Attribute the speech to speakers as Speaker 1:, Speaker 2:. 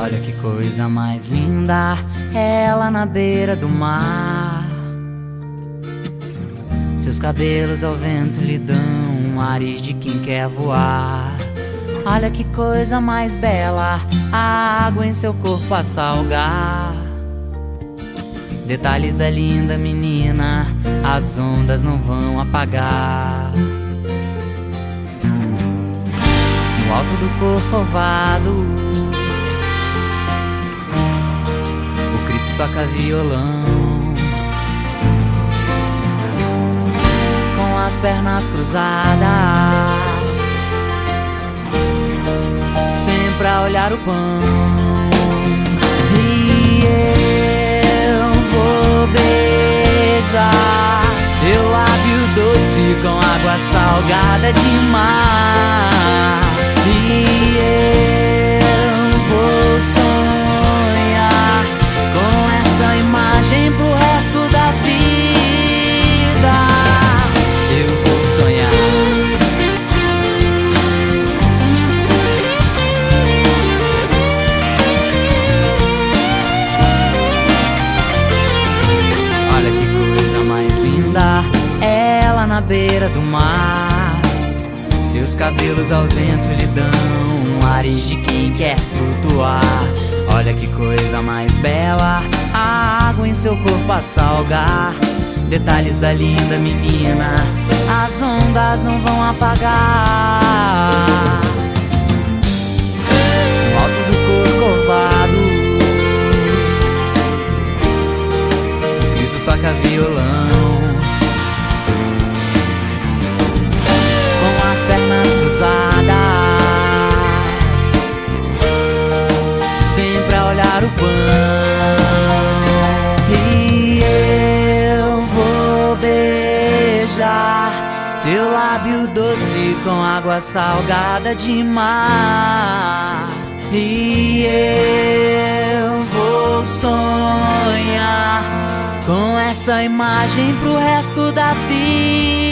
Speaker 1: Olha que coisa mais linda, ela na beira do mar. Seus cabelos ao vento lhe dão ares de quem quer voar. Olha que coisa mais bela, a água em seu corpo a salgar. Detalhes da linda menina, as ondas não vão apagar. No alto do corcovado, o Cristo toca violão, com as pernas cruzadas, sempre a olhar o pão. E eu vou beijar teu lábio doce com água salgada de mar. E eu vou sonhar com essa imagem pro resto da vida. Eu vou sonhar. Olha que coisa mais linda, ela na beira do mar. Seus cabelos ao vento lhe dão ares de quem quer flutuar. Olha que coisa mais bela, a água em seu corpo a salgar. Detalhes da linda menina, as ondas não vão apagar. No alto do corcovado, o Cristo toca violão, pernas cruzadas, sempre a olhar o pão. E eu vou beijar teu lábio doce com água salgada de mar. E eu vou sonhar com essa imagem pro resto da vida.